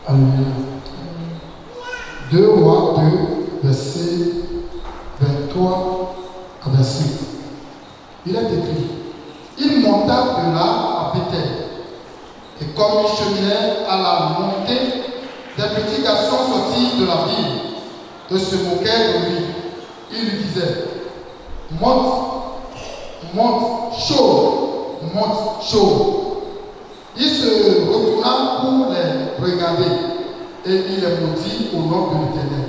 Alléluia. 2 Rois 2, verset 23 à 26. Il est écrit: il monta de là à Bethel, et comme il cheminait à la montée, des petits garçons sortirent de la ville et se moquaient de lui. Ils lui disaient: monte, monte, chaud, monte, chaud. Il se retourna pour les regarder, et il les maudit au nom de l'Éternel.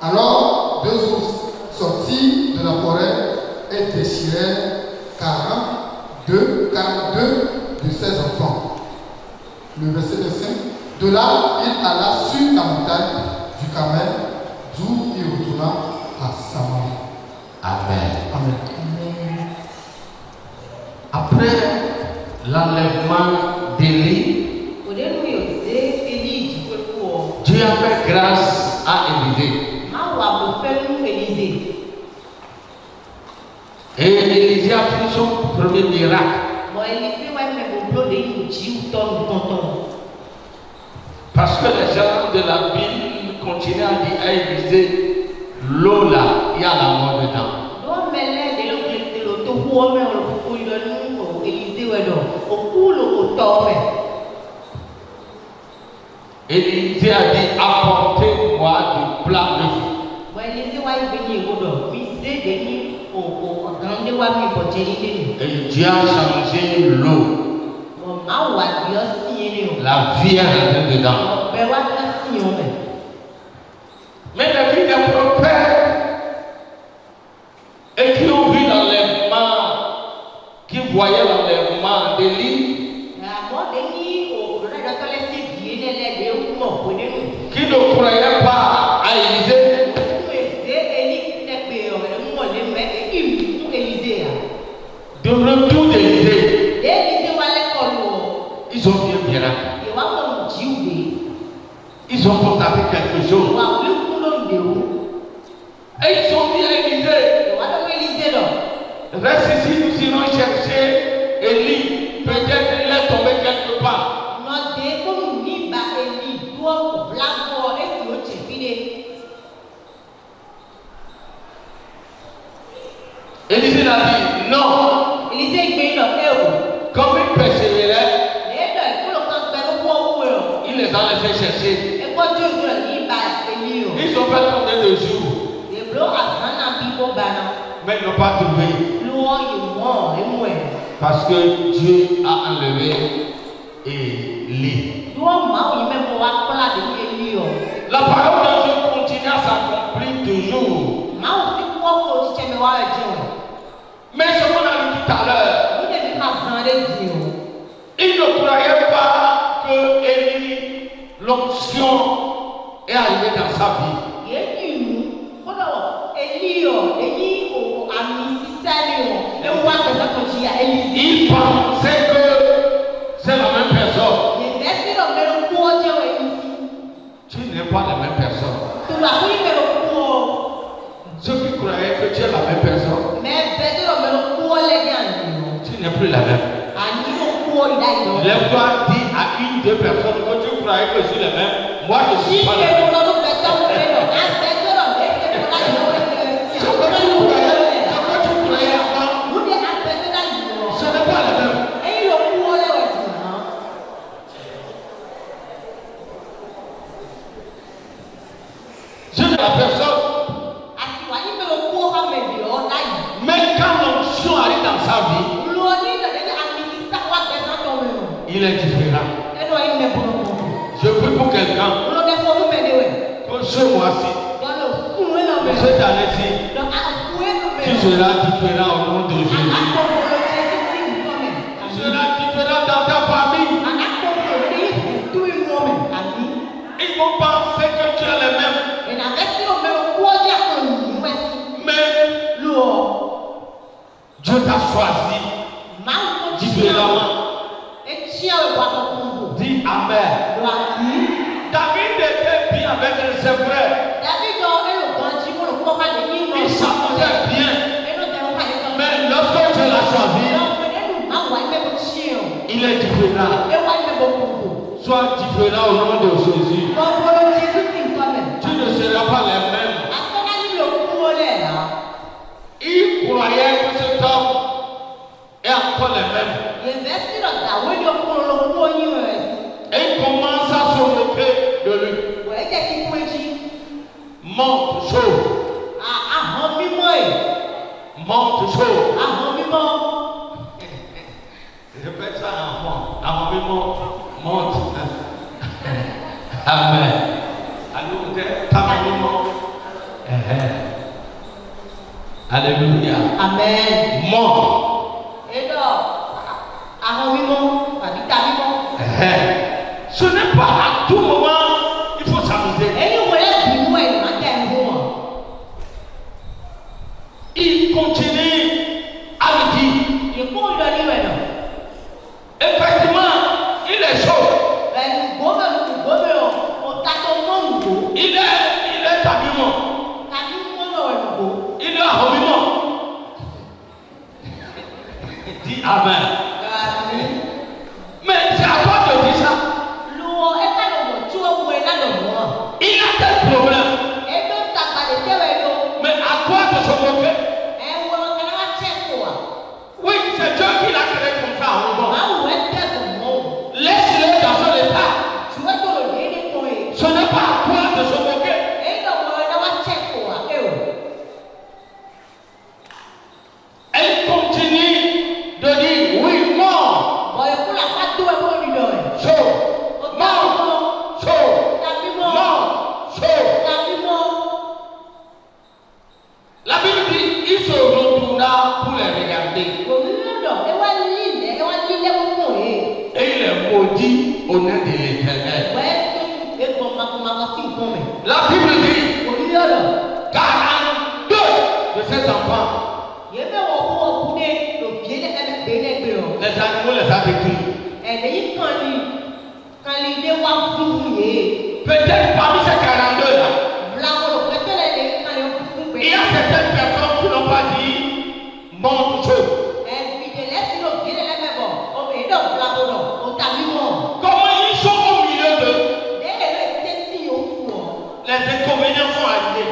Alors 2 ours sortirent de la forêt et déchirèrent 42 de ses enfants. Le verset 25. De là, il alla sur la montagne du Carmel, d'où il retourna à Samarie. Amen. Amen. Après l'enlèvement d'Élie, Dieu a fait grâce à Élisée. Et Élisée a fait son premier miracle. Parce que les gens de la ville continuaient à dire à Élisée: l'eau là, il y a la mort dedans. Élisée a dit: apportez-moi du plat neuf. Et Dieu a changé l'eau. La vie est rentrée dedans. Mais les filles des prophètes et qui ont vu l'enlèvement, qui voyaient l'enlèvement d'Élie, qui ne croyaient pas à Élisée, de retour d'Élisée, ils ont vu un miracle. Ils ont constaté quelque chose. Et ils ont dit à Élisée: reste ici, nous irons chercher Élie. Peut-être il est tombé quelque part. Élisée a dit non. Comme il persévérait, il les a laissés chercher. Ils ont fait combien de jours? Mais ils n'ont pas trouvé. Parce que Dieu a enlevé Élie. La parole de Dieu continue à s'accomplir toujours. Mais ce qu'on a dit tout à l'heure, il ne croyait pas que Élie, l'onction, est arrivée dans sa vie. Il pensait que c'est la même personne. Tu n'es pas la même personne. Ceux qui croyaient que tu es la même personne, tu n'es plus la même. Lève-toi, dis à une, deux personnes que tu croyais que je suis la même. Moi, je suis pas la même. La personne. Mais quand l'onction arrive dans sa vie, il est différent. Je prie pour quelqu'un que ce mois-ci, cette année-ci, tu seras différent au nom de Jésus. Tu seras différent dans ta famille. Ils vont penser que tu es le même. Mais Dieu t'a choisi différemment. Dis Amen. David était bien avec ses frères. Il s'amusait bien. Mais lorsque Dieu l'a choisi, il est différent. Sois différent au nom de Jésus. Tu ne seras pas les mêmes. Il croyait que cet homme est encore le même. Et il commence à se moquer de lui. Monte chaud. Monte chaud. Répète ça en monte. Amen. Alléluia. Amen. Monte. Ce n'est pas à tout moment il faut s'amuser. Il continue à le dire. Effectivement, il est chaud. Il est habillement. Il est habillement. Dis Amen. Mais c'est à toi de dire ça. Il a tel problème. Mais à quoi de se moquer? Oui, c'est Dieu qui l'a créé comme ça. Laisse-le dans son état. Ce n'est pas à toi de se moquer. Elle continue de dire oui, mort. Chaud. Mort. Chaud. Mort. Chaud. La Bible dit il se retourna pour les regarder. Et il est maudit au nom de l'Éternel. La Bible dit 42 de ses enfants. Les animaux les a détruits. Peut-être parmi ces 42 là, il y a certaines personnes qui n'ont pas dit monte chaud. Comment ils sont au milieu d'eux? Les inconvénients sont arrivés.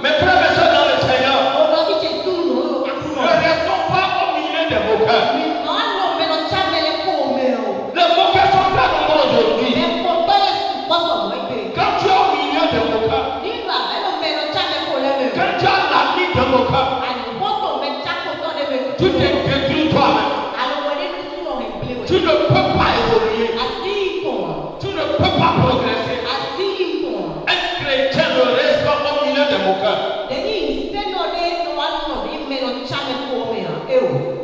Mes frères et sœurs dans le Seigneur, ne restons pas au milieu des moqueurs. Les moqueurs sont très nombreux aujourd'hui. Quand tu es au milieu des moqueurs, quand tu as l'ami des moqueurs, tu te détruis toi-même. Tu ne peux pas évoluer. Tu ne peux pas progresser. Un chrétien ne reste pas au milieu des moqueurs.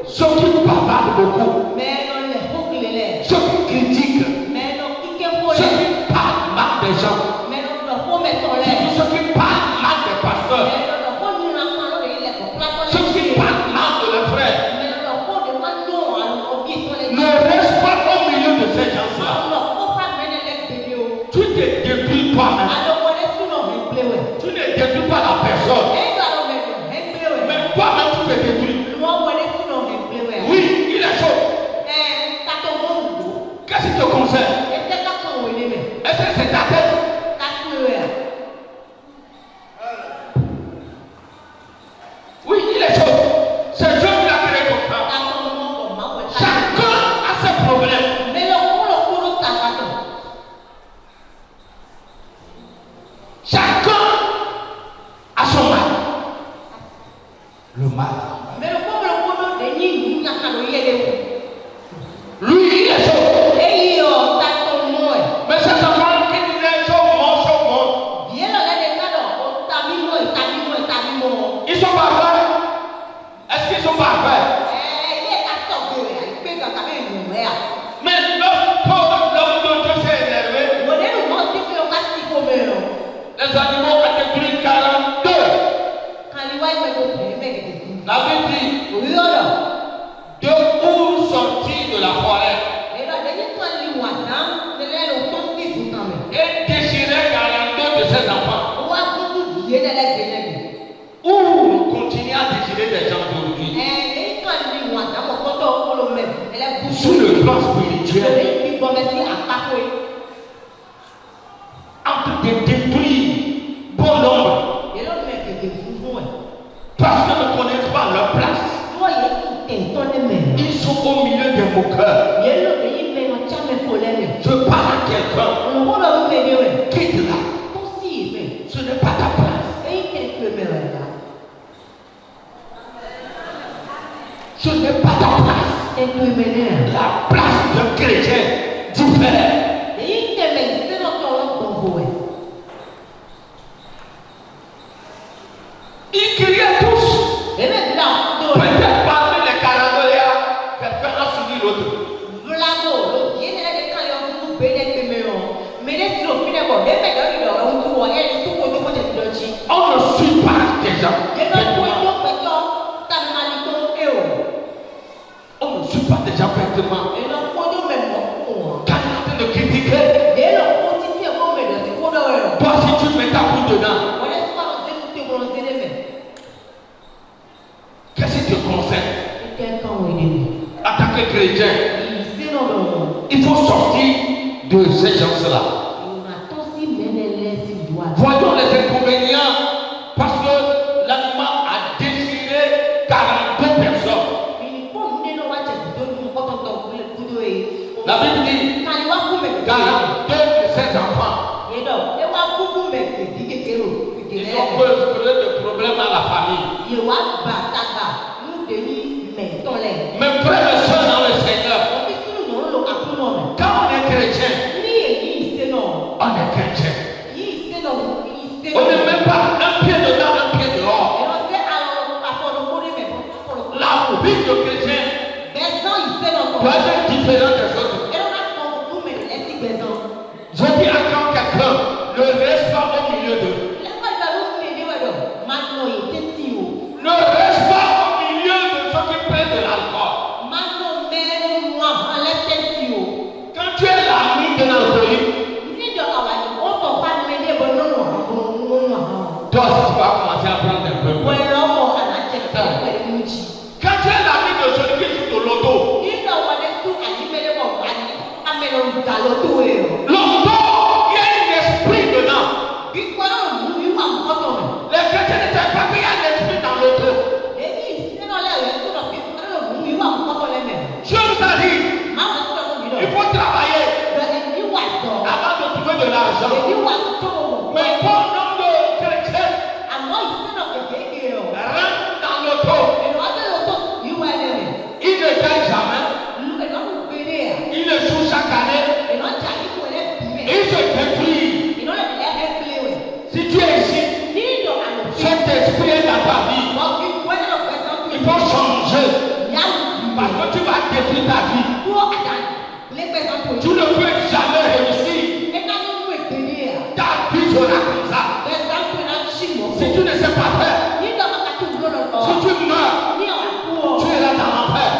Ceux qui bavardent beaucoup, ceux qui critiquent, ceux qui parlent mal des gens, ceux qui parlent mal des pasteurs, ceux qui parlent mal de leurs frères, ne reste pas au milieu de ces gens-là. Tu te détruis toi-même. Tu ne détruis pas la personne. Mais toi-même tu te détruis. Oui, il est chaud. le plan spirituel en train de détruire bon nombre parce qu'ils ne connaissent pas leur place. Ils sont au milieu des moqueurs. Je parle à quelqu'un. Quitte là. Ce n'est pas ta place. Ce n'est pas ta place. La place d'un chrétien diffère. Ils criaient tous. Peut-être parmi les caradoléas, quelqu'un a suivi l'autre. On ne suit pas des gens. On ne suit pas des gens bêtement. Quand il est en train de critiquer, toi si tu mets ta boue dedans, qu'est-ce qui te concerne? En tant que chrétien, il faut sortir de ces gens-là. Voyons les inconvénients parce que l'animal a déchiré 42 personnes. La Bible dit 42 de ses enfants. Ils ont posé des problèmes à la famille. Mes frères et sœurs dans le Seigneur, quand on est chrétien, on est chrétien. On n'est même pas un pied dedans, un pied dehors. La vie de chrétien doit être différente des autres. Je dis à quand quelqu'un ne reste pas au milieu d'eux. Ne reste pas au milieu de ceux qui prennent de l'alcool. Quand tu es l'ami de l'alcoolique, toi aussi tu vas commencer à prendre un peu. Quand tu es l'ami de celui qui joue de l'auto, l'auto, il y a un esprit dedans. Les chrétiens ne savent pas qu'il y a un esprit dans l'auto. Dieu nous a dit, il faut travailler avant de trouver de l'argent. Mais bon nombre de chrétiens rentrent dans l'auto. Ils ne gagnent jamais. Ils ne jouent chaque année. Ils se détruisent. Si tu es ici, cet esprit est dans ta vie. Il faut changer. Parce que tu vas détruire ta vie. Tu ne peux jamais réussir. Ta vie sera comme ça. Si tu ne sais pas faire, si tu meurs, tu es là dans l'enfer.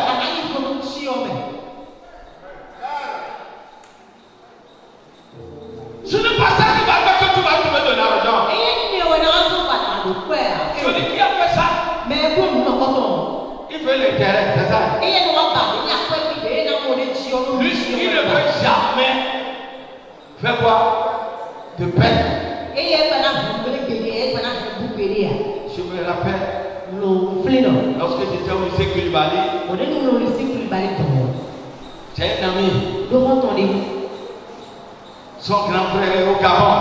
Ce n'est pas ça qui va faire que tu vas trouver de l'argent. Celui qui a fait ça, il veut l'intérêt, c'est ça. Lui, il ne veut jamais faire quoi? De peine. Je me rappelle, lorsque j'étais au lycée Koulibaly, j'ai un ami, son grand frère est au Gabon.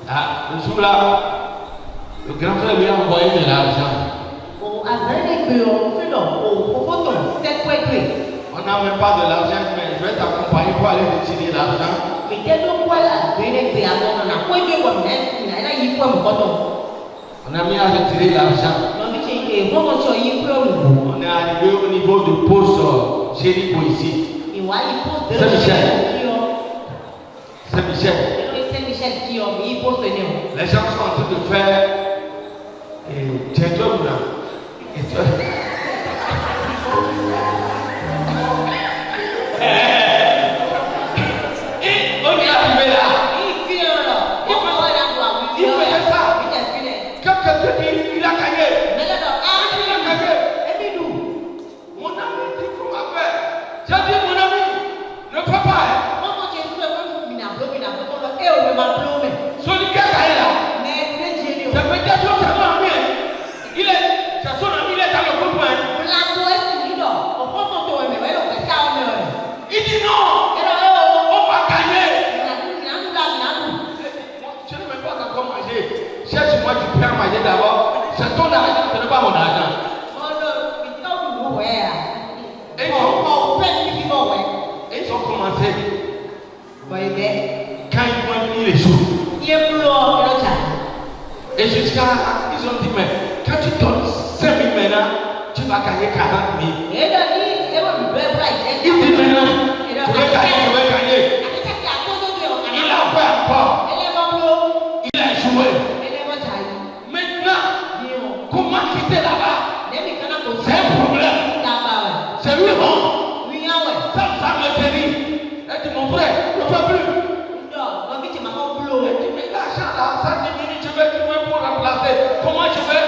Ah, le jour là, le grand frère lui a envoyé de l'argent. On n'a même pas de l'argent, mais je vais t'accompagner pour aller retirer l'argent. On a mis à retirer l'argent. On est arrivé au niveau du poste Jéricho ici. Saint-Michel. Les gens sont en train de faire et on est arrivé là. Il faisait ça. Quand quelqu'un dit il a gagné. Mon ami dit comment commencé. Quand ils vont venir les jours. Et jusqu'à, ils ont dit, mais quand tu donnes 5 000 maintenant, tu vas gagner 40 000. Il dit maintenant, tu vas gagner. Il a fait encore. Il a joué. Maintenant, comment quitter là-bas? C'est un problème. C'est lui, bon. Ça me dérit. Elle dit, mon frère, ne peux plus. Elle dit, mais l'argent là, ça diminue, je vais trouver pour remplacer. Comment je vais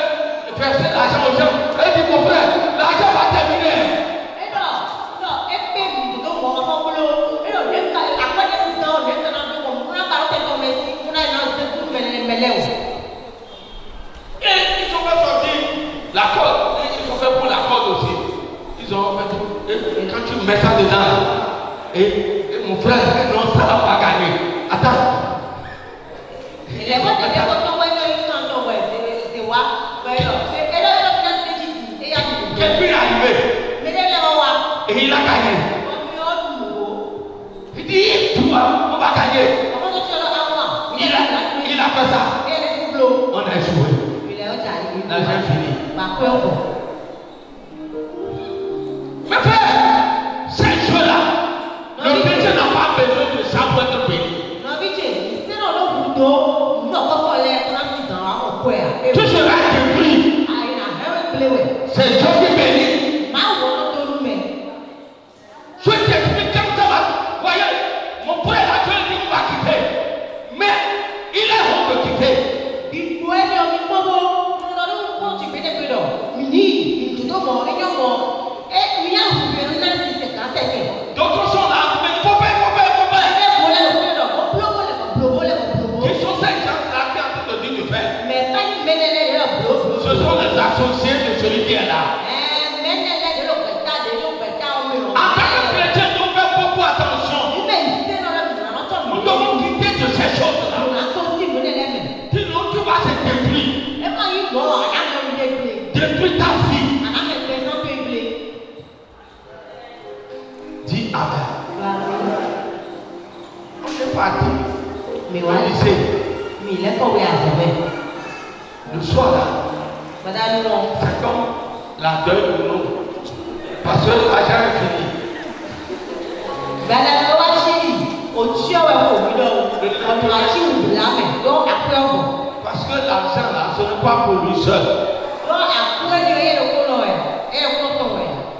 verser l'argent aux gens? Elle dit, mon frère, l'argent va terminer. Et ils ont fait sortir la corde. Ils ont fait pour la corde aussi. Ils ont fait, et quand tu mets ça dedans, et mon frère, non, ça va pas gagner. Attends. Quelqu'un est arrivé. Et il a gagné. Il dit, toi, on va gagner. Il a fait ça. On a joué. L'argent fini. Mais frère, ces jeux-là, le chrétien n'a pas besoin de ça pour être béni. Tu seras détruit. C'est Dieu qui bénit. Je t'explique comme ça va. Voyez, mon frère a dit qu'il va quitter. Mais il est honte de quitter. D'autres sont là, mais il faut faire. Qui sont ces gens-là qui ont en train de dire de faire? Ce sont les associés de celui qui est là. En tant que chrétien, nous faisons beaucoup attention. Nous devons quitter de ces choses-là. Sinon, tu vas se détruire. Détruire ta vie. Dis Amen. On est parti. Au lycée. Le soir là. C'est comme la deuil pour nous. Parce que l'argent est fini. Parce que l'argent là, ce n'est pas pour lui seul.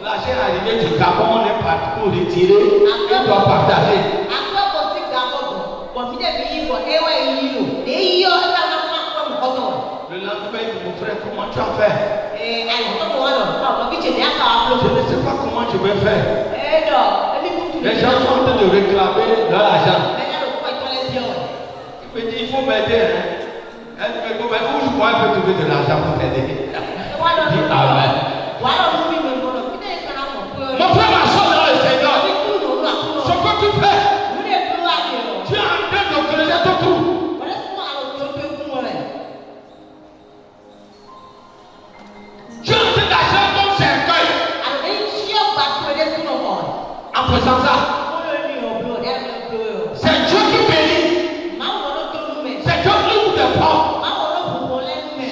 L'argent est arrivé du Gabon, on est parti pour retirer. Il doit partager. Le lendemain, il dit, mon frère, comment tu as fait? Je ne sais pas comment je vais faire. Les gens sont en train de réclamer leur argent. Il me dit, il faut m'aider. Elle me dit, où je peux trouver de l'argent pour t'aider? Dis Amen. Mon frère, ma soeur dans le Seigneur, ce que tu fais, tu es en train de creuser ton trou. Tu es en train d'acheter ton cercueil. En faisant ça, c'est Dieu qui bénit. C'est Dieu qui ouvre des portes.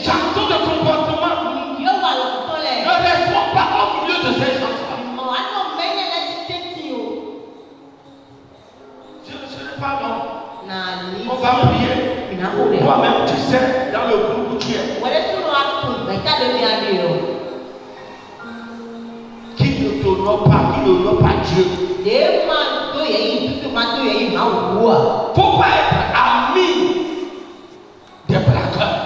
Changement de comportement. Ne restons pas au milieu de ces gens-là. Je ne serai pas bon. On va prier. Toi-même, tu sais, dans le groupe où tu es. Qui ne t'honore pas, qui n'honore pas Dieu. Faut pas être ami des braqueurs.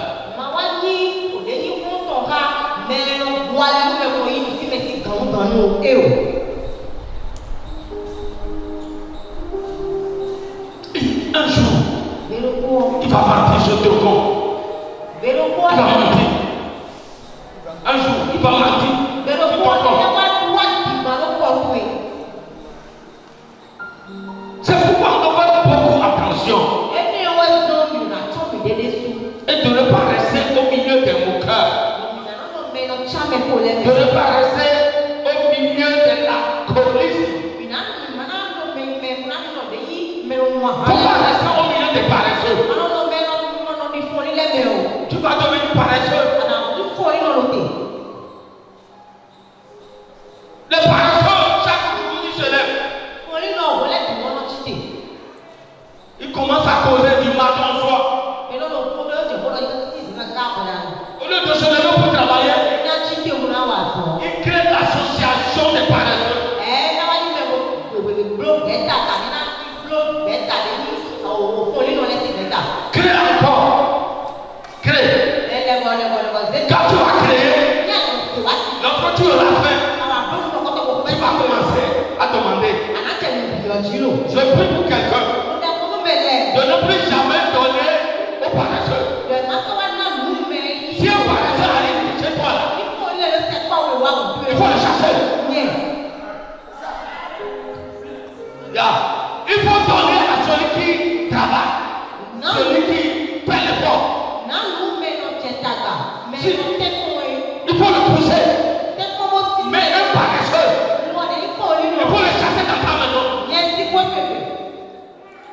Un jour, il va mentir sur ton compte. Il va mentir. Un jour, il va mentir sur ton compte. C'est pourquoi on doit faire beaucoup attention. Et de ne pas rester au milieu des moqueurs. De ne pas rester au milieu des Les paresseux, chaque jour, ils se lèvent. Ils commencent à causer du matin au soir. Au lieu de se lever pour travailler, ils créent l'association des paresseux. Crée encore. Crée. Quand tu vas créer, lorsque tu auras fait, tu vas commencer à demander. Je prie pour quelqu'un de ne plus jamais donner aux paresseux. Si un paresseux arrive chez toi là, il faut le chasser. Il faut donner à celui qui travaille, celui qui paie l'effort. Il faut le pousser. Mais un paresseux, il faut le chasser dans ta maison.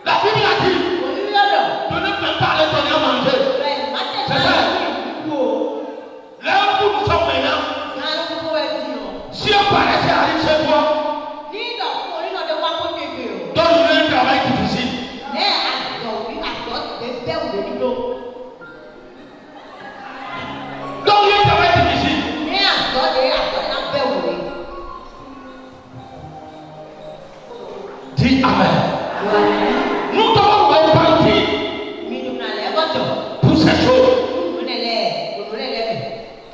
La Bible a dit de ne même pas les donner à manger. C'est ça. Là où nous sommes maintenant, si un paresseux arrive chez toi, donne-lui un travail difficile. Donne-lui un travail difficile. Dis Amen. Nous devons repentir pour ces choses.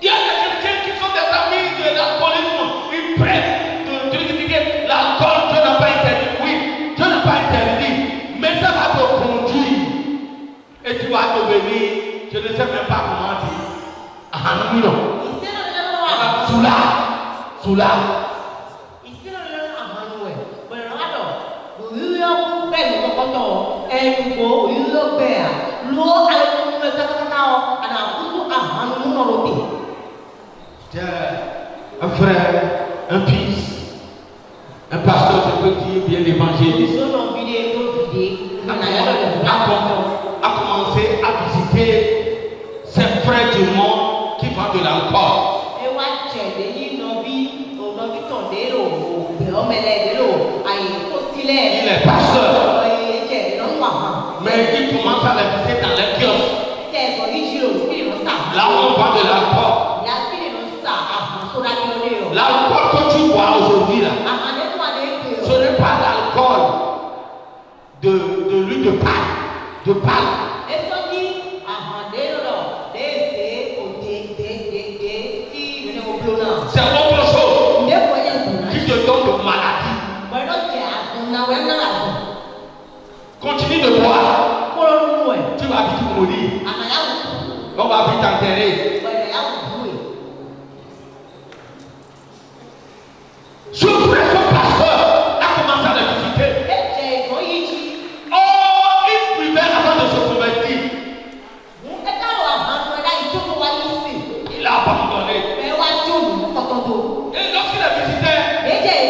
Il y a quelqu'un qui sont des amis de l'alcoolisme. Ils prennent de critiquer l'alcool. Dieu n'a pas interdit. Oui, Dieu n'a pas interdit. Mais ça va te conduire. Et tu vas devenir, je ne sais même pas comment dire. Soula. Un frère, un fils, un pasteur, je peux dire bien l'évangéliste, a commencé à visiter ses frères du monde qui vendent de l'alcool. Il est pasteur. Mais il commence à les visiter dans les kiosques. Là où on vend de l'alcool. L'alcool que tu bois aujourd'hui là, ce n'est pas l'alcool de l'huile de palme. C'est autre chose qui te donne de maladie. Continue de boire. Tu vas vite mourir. On va vite t'enterrer. Ce frère, ce pasteur a commencé à le visiter. Oh, il buvait avant de se convertir. Il a abandonné. Et lorsqu'il a visité,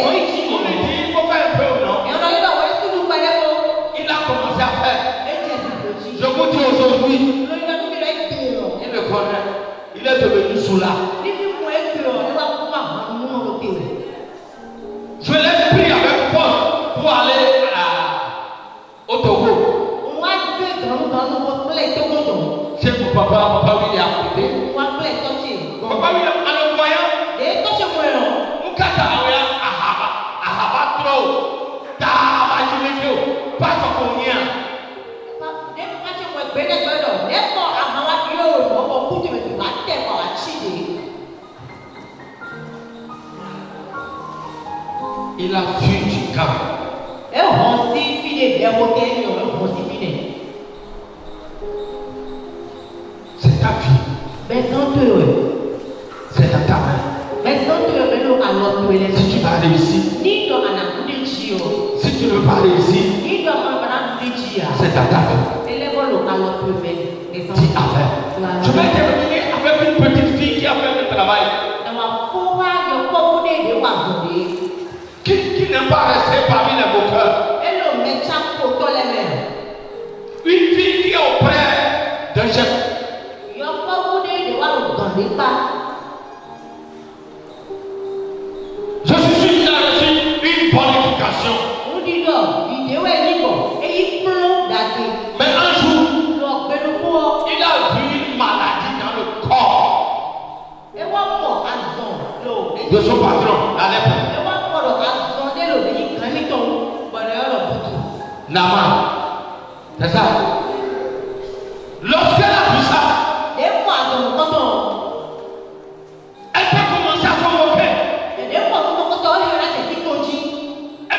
on lui dit, il faut faire un peu ou non. Il a commencé à faire. Je vous dis aujourd'hui, il me connaît. Il est devenu soula. Je l'ai pris avec force pour aller au Togo. C'est mon papa William. Papa William, en le voyant, Ahaba trop. Pas combien. Il a fui du camp. C'est ta vie. C'est dans ta main. Si tu vas réussir, si tu ne veux pas réussir, c'est dans ta main. Dis Amen. Je vais terminer avec une petite fille qui a fait le travail. Qui n'aime pas rester parmi les moqueurs. Une fille qui est auprès d'un chef. Je suis sûr Mais un jour, il a vu une maladie dans le corps de son patron, la lèpre. Naaman, c'est ça. Lorsqu'elle a vu ça, elle peut commencer à se moquer. Elle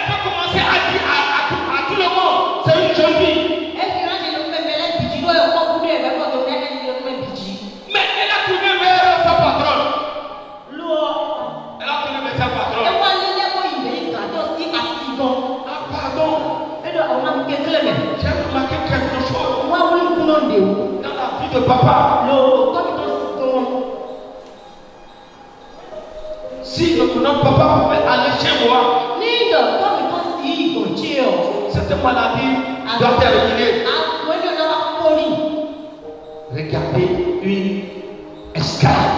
peut commencer à dire à tout le monde, c'est une jeune fille. Mais elle a trouvé vers sa patronne. Elle a trouvé vers sa patronne. Ah pardon, j'ai remarqué quelque chose dans la vie de papa. Si notre papa pouvait aller chez moi, cette maladie doit terminer. Regardez une esclave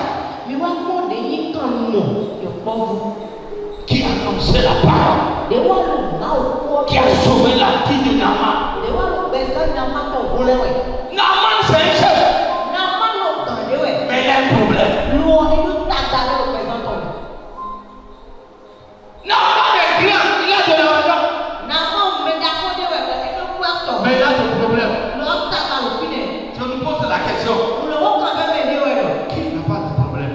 qui a annoncé la parole, qui a sauvé la vie de Naaman. Naaman, c'est un chef, mais il a un problème. Naaman est grand, il a de l'argent, mais il a des problèmes. Je nous pose la question, qui n'a pas de problème?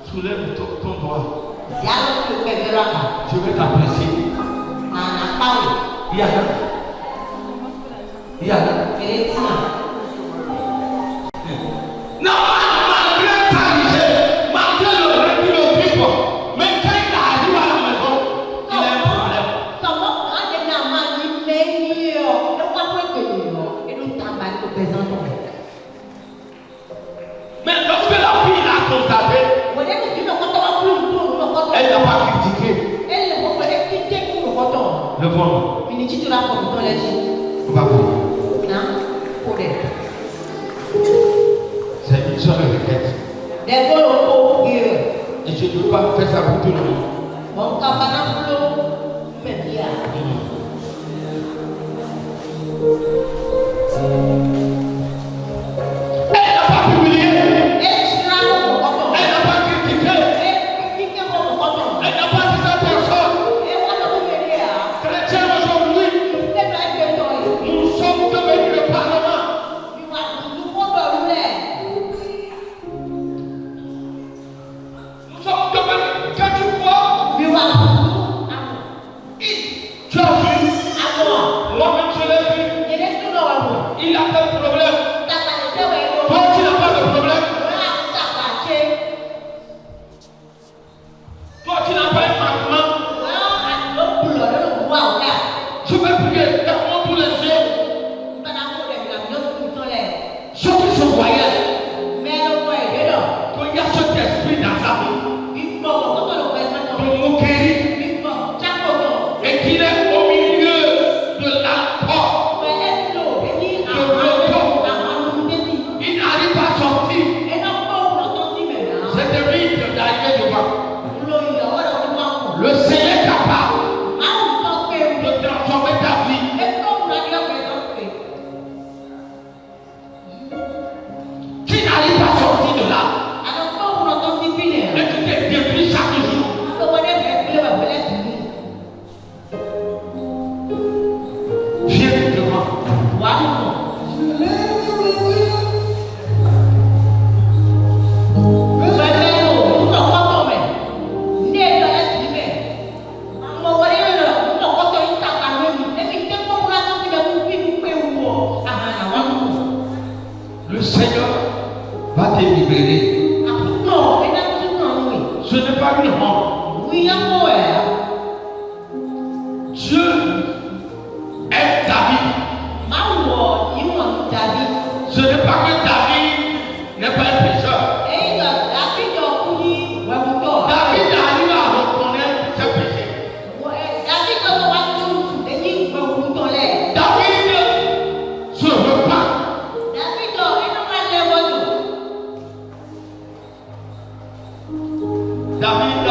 Soulève ton doigt. Je vais t'apprécier. Il y a non, malgré sa richesse, malgré le répit, le triple, mais quand il arrive à la maison, il a un problème. Mais lorsque la fille l'a constaté, elle n'a pas critiqué. Le vent. On va prier. C'est une seule requête. Et je ne peux pas faire ça pour tout le monde. Elle n'a pas publié. Elle n'a pas critiqué. Elle n'a pas dit ça personne. Chrétien aujourd'hui, nous sommes devenus le Parlement. Nous sommes devenus, quand tu vois, tu as vu, moi-même je l'ai vu, il a quel problème? Toi tu n'as pas de problème? Toi tu n'as pas un manquement? Je vais prier, fermons tous les yeux. Ceux qui sont voyants, qu'il y a cet esprit dans sa vie de moquerie et qu'il est au milieu de l'alcool, de l'auto, il n'arrive pas à sortir. C'est de lui d'arriver devant. Le Seigneur est capable de transformer ta vie. Tu n'arrives pas à sortir de là. Et tu te détruis chaque jour. Viens devant. Le Seigneur va te libérer. Ce n'est pas une honte. Dieu est David. Ce n'est pas que David n'est pas un pécheur. David arrive à reconnaître ses péchés. David se repent. David a